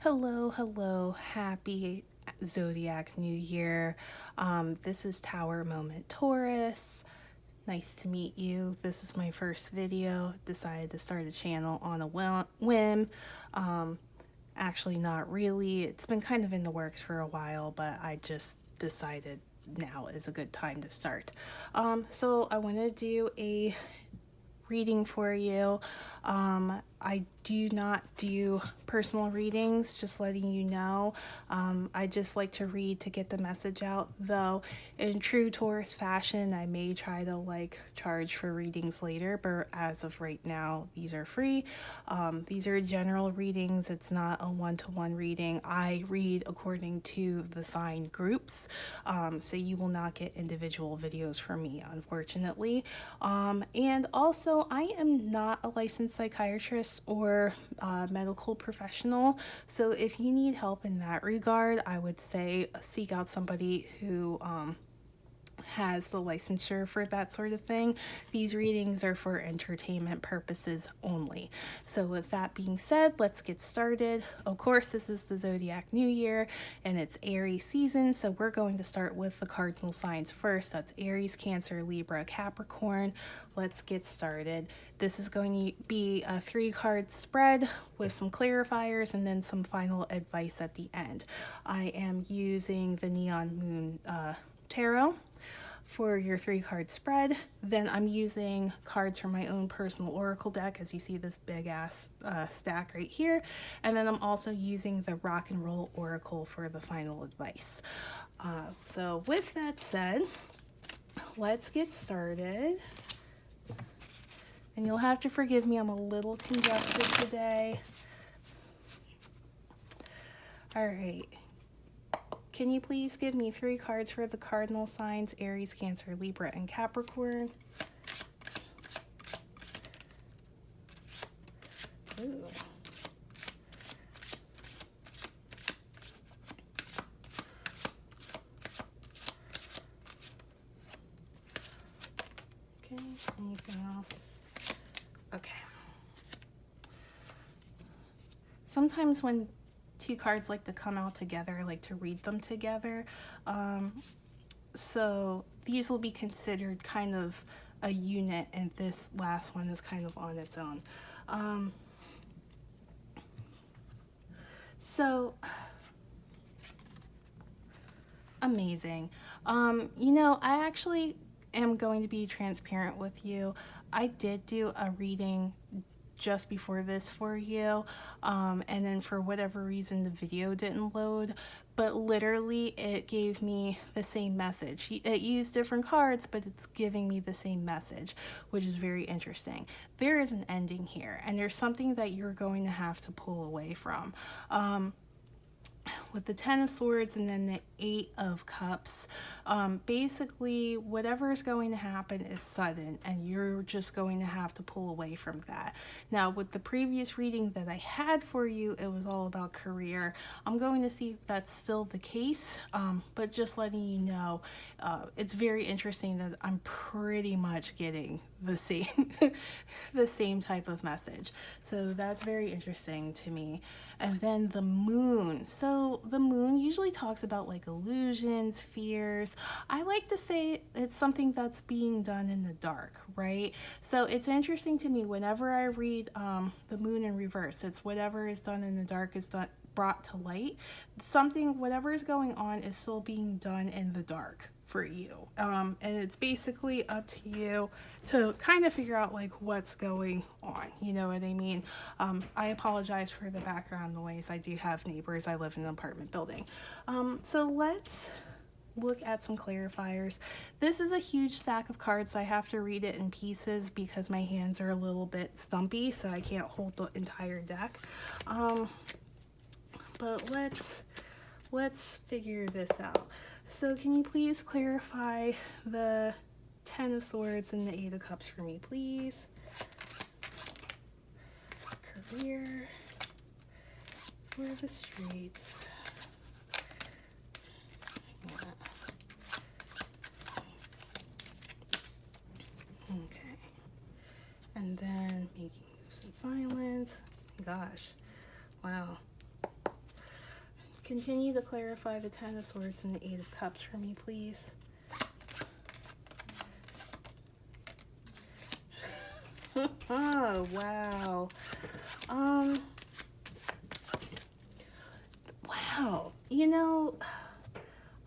Hello, happy Zodiac New Year. This is Tower Moment Taurus. Nice to meet you. This is my first video. Decided to start a channel on a whim. Actually, not really. It's been kind of in the works for a while, but I just decided now is a good time to start. So I want to do a reading for you. I do not do personal readings, just letting you know. I just like to read to get the message out, though in true Taurus fashion I may try to charge for readings later, but as of right now these are free. These are general readings. It's not a one-to-one reading. I read according to the sign groups, so you will not get individual videos from me, unfortunately. And also, I am not a licensed psychiatrist or medical professional, so if you need help in that regard, I would say seek out somebody who has the licensure for that sort of thing. These readings are for entertainment purposes only. So with that being said, let's get started. Of course, this is the Zodiac New Year and it's Aries season, so we're going to start with the cardinal signs first. That's Aries, Cancer, Libra, Capricorn. Let's get started. This is going to be a 3-card spread with some clarifiers and then some final advice at the end. I am using the Neon Moon Tarot for your 3-card spread. Then I'm using cards from my own personal oracle deck, as you see this big ass stack right here. And then I'm also using the Rock and Roll Oracle for the final advice. So with that said, let's get started. And you'll have to forgive me, I'm a little congested today. All right. Can you please give me 3 cards for the cardinal signs, Aries, Cancer, Libra, and Capricorn? Ooh. Okay, anything else? Okay. Sometimes when 2 cards like to come out together, I like to read them together. So these will be considered kind of a unit, and this last one is kind of on its own. So amazing. You know, I actually am going to be transparent with you. I did do a reading just before this for you, and then for whatever reason the video didn't load, but literally it gave me the same message. It used different cards, but it's giving me the same message, which is very interesting. There is an ending here, and there's something that you're going to have to pull away from. With the 10 of Swords and then the 8 of Cups, basically whatever is going to happen is sudden, and you're just going to have to pull away from that. Now, with the previous reading that I had for you, it was all about career. I'm going to see if that's still the case, but just letting you know, it's very interesting that I'm pretty much getting the same the same type of message. So that's very interesting to me. And then the moon. So the moon usually talks about like illusions, fears. I like to say it's something that's being done in the dark, right? So it's interesting to me whenever I read the moon in reverse. It's whatever is done in the dark is done brought to light. Something, whatever is going on, is still being done in the dark for you, and it's basically up to you to kind of figure out like what's going on, you know what I mean? I apologize for the background noise. I do have neighbors. I live in an apartment building. So let's look at some clarifiers. This is a huge stack of cards. I have to read it in pieces because my hands are a little bit stumpy, so I can't hold the entire deck. But let's figure this out. So can you please clarify the 10 of Swords and the 8 of Cups for me, please? Career, for the streets. Okay. And then making moves in silence. Gosh. Wow. Continue to clarify the Ten of Swords and the Eight of Cups for me, please. Oh, wow. Wow. You know,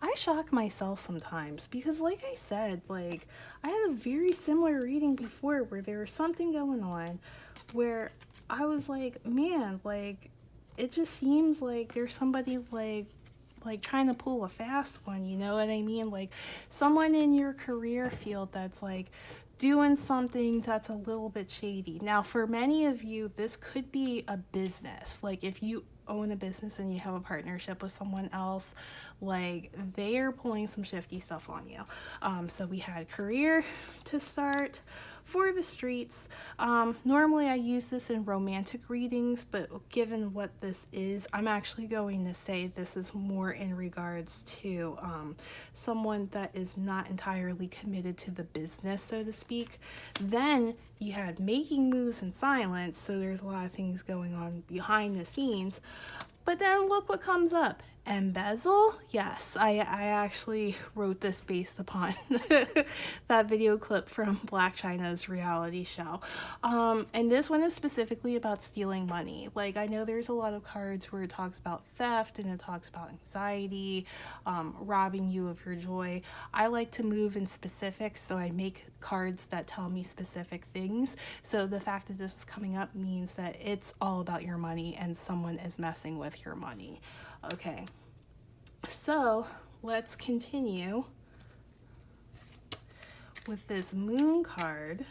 I shock myself sometimes because, like I said, like, I had a very similar reading before where there was something going on where I was like, man, like, it just seems like there's somebody like trying to pull a fast one, you know what I mean? Like someone in your career field that's like doing something that's a little bit shady. Now, for many of you, this could be a business. Like if you own a business and you have a partnership with someone else, like they are pulling some shifty stuff on you. So we had career to start. For the streets, normally I use this in romantic readings, but given what this is, I'm actually going to say this is more in regards to someone that is not entirely committed to the business, so to speak. Then you had making moves in silence, so there's a lot of things going on behind the scenes. But then look what comes up. Embezzle? Yes, I actually wrote this based upon that video clip from Black China's reality show. And this one is specifically about stealing money. Like, I know there's a lot of cards where it talks about theft and it talks about anxiety, robbing you of your joy. I like to move in specifics, so I make cards that tell me specific things. So the fact that this is coming up means that it's all about your money and someone is messing with your money. Okay, so let's continue with this moon card.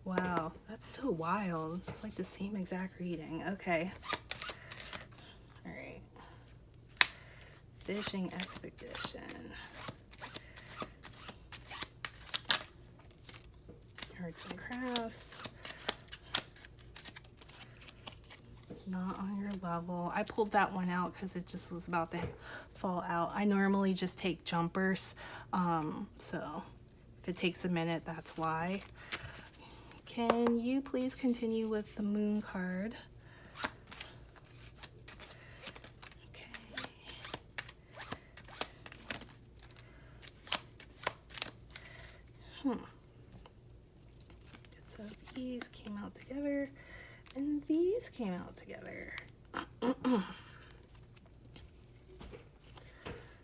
Wow, that's so wild. It's like the same exact reading. Okay. All right. Fishing expedition. Arts and crafts. Not on your level. I pulled that one out because it just was about to fall out. I normally just take jumpers, so if it takes a minute, that's why. Can you please continue with the moon card? Okay. So these came out together. And these came out together.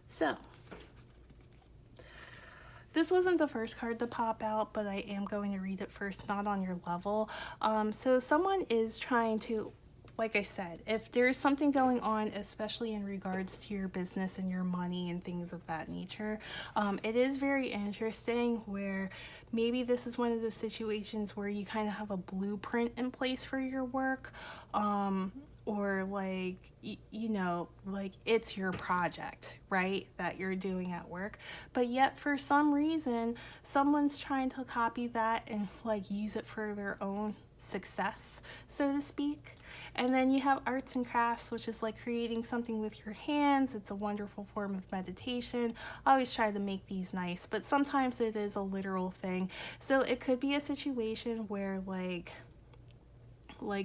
So, this wasn't the first card to pop out, but I am going to read it first, not on your level. So someone is trying to, like I said, if there's something going on, especially in regards to your business and your money and things of that nature, it is very interesting where maybe this is one of those situations where you kind of have a blueprint in place for your work, or like, you know, like it's your project, right, that you're doing at work, but yet for some reason someone's trying to copy that and like use it for their own success, so to speak. And then you have arts and crafts, which is like creating something with your hands. It's a wonderful form of meditation. I always try to make these nice, but sometimes it is a literal thing. So it could be a situation where like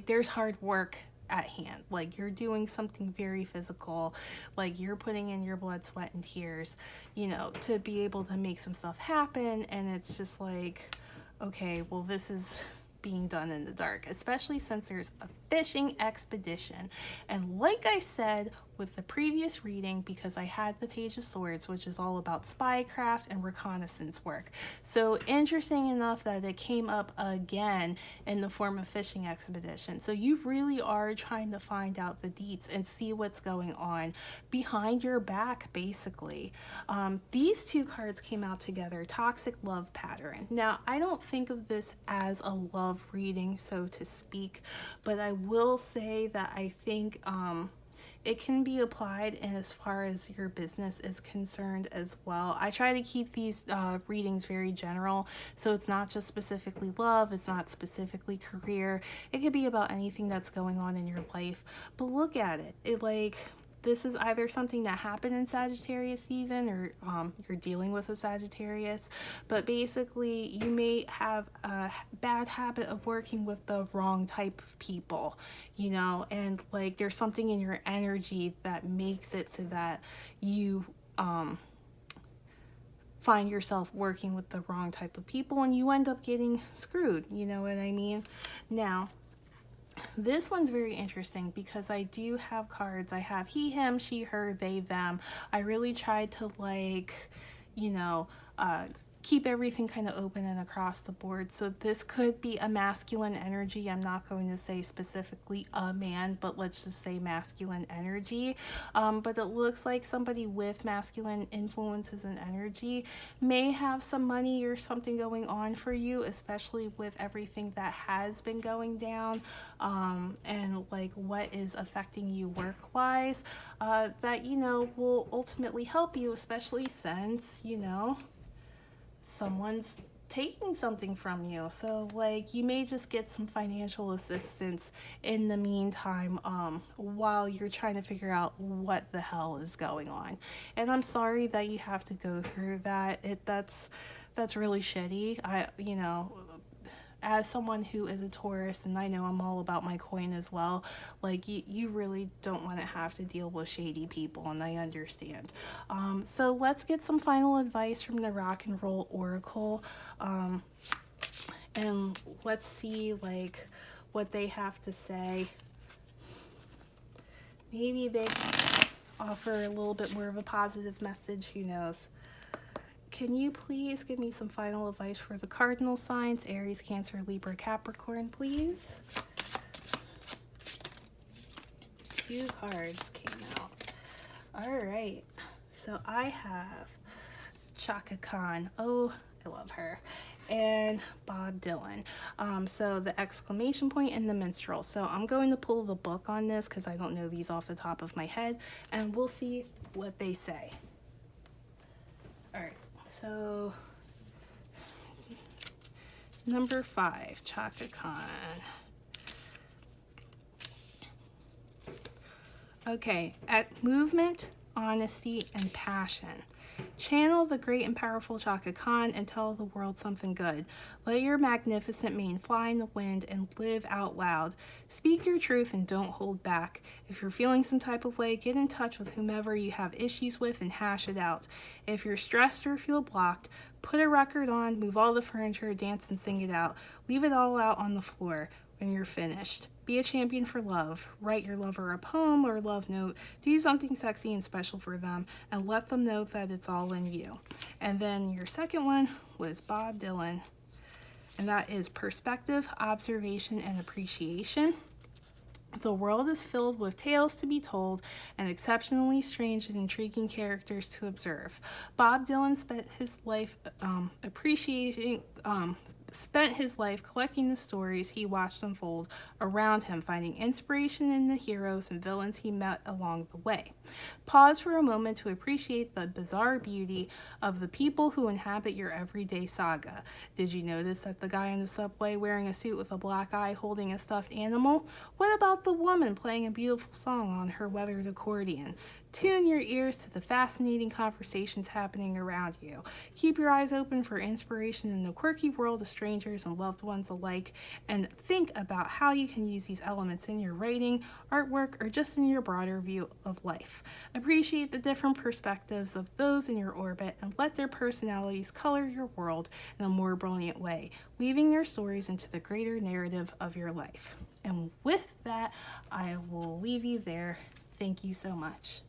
there's hard work at hand, like you're doing something very physical, like you're putting in your blood, sweat, and tears, you know, to be able to make some stuff happen. And it's just like, okay, well, this is being done in the dark, especially since there's a fishing expedition. And like I said with the previous reading, because I had the Page of Swords, which is all about spycraft and reconnaissance work. So interesting enough that it came up again in the form of fishing expedition. So you really are trying to find out the deets and see what's going on behind your back, basically. These two cards came out together, toxic love pattern. Now, I don't think of this as a love reading, so to speak, but I will say that I think it can be applied in as far as your business is concerned as well. I try to keep these readings very general, so it's not just specifically love, it's not specifically career. It could be about anything that's going on in your life. But look at it. this is either something that happened in Sagittarius season, or you're dealing with a Sagittarius, but basically you may have a bad habit of working with the wrong type of people, you know, and like there's something in your energy that makes it so that you find yourself working with the wrong type of people and you end up getting screwed, you know what I mean? Now, this one's very interesting because I do have cards. I have he, him, she, her, they, them. I really tried to, like, you know, keep everything kind of open and across the board. So this could be a masculine energy. I'm not going to say specifically a man, but let's just say masculine energy. But it looks like somebody with masculine influences and energy may have some money or something going on for you, especially with everything that has been going down, and like what is affecting you work-wise, that, you know, will ultimately help you, especially since, you know, someone's taking something from you. So like you may just get some financial assistance in the meantime, while you're trying to figure out what the hell is going on. And I'm sorry that you have to go through that. That's really shitty. You know, as someone who is a Taurus, and I know I'm all about my coin as well, like you really don't want to have to deal with shady people, and I understand. So let's get some final advice from the Rock and Roll Oracle, and let's see like what they have to say. Maybe they offer a little bit more of a positive message, who knows. Can you please give me some final advice for the cardinal signs, Aries, Cancer, Libra, Capricorn, please? 2 cards came out. All right. So I have Chaka Khan. Oh, I love her. And Bob Dylan. So the exclamation point and the minstrel. So I'm going to pull the book on this because I don't know these off the top of my head, and we'll see what they say. All right. So, number 5, Chaka Khan. Okay, at movement, honesty, and passion. Channel the great and powerful Chaka Khan and tell the world something good. Let your magnificent mane fly in the wind and live out loud. Speak your truth and don't hold back. If you're feeling some type of way, get in touch with whomever you have issues with and hash it out. If you're stressed or feel blocked, put a record on, move all the furniture, dance and sing it out. Leave it all out on the floor when you're finished. Be a champion for love. Write your lover a poem or love note. Do something sexy and special for them and let them know that it's all in you. And then your second one was Bob Dylan. And that is perspective, observation, and appreciation. The world is filled with tales to be told and exceptionally strange and intriguing characters to observe. Bob Dylan spent his life collecting the stories he watched unfold around him, finding inspiration in the heroes and villains he met along the way. Pause for a moment to appreciate the bizarre beauty of the people who inhabit your everyday saga. Did you notice that the guy in the subway wearing a suit with a black eye holding a stuffed animal? What about the woman playing a beautiful song on her weathered accordion? Tune your ears to the fascinating conversations happening around you. Keep your eyes open for inspiration in the quirky world of strangers and loved ones alike, and think about how you can use these elements in your writing, artwork, or just in your broader view of life. Appreciate the different perspectives of those in your orbit and let their personalities color your world in a more brilliant way, weaving their stories into the greater narrative of your life. And with that, I will leave you there. Thank you so much.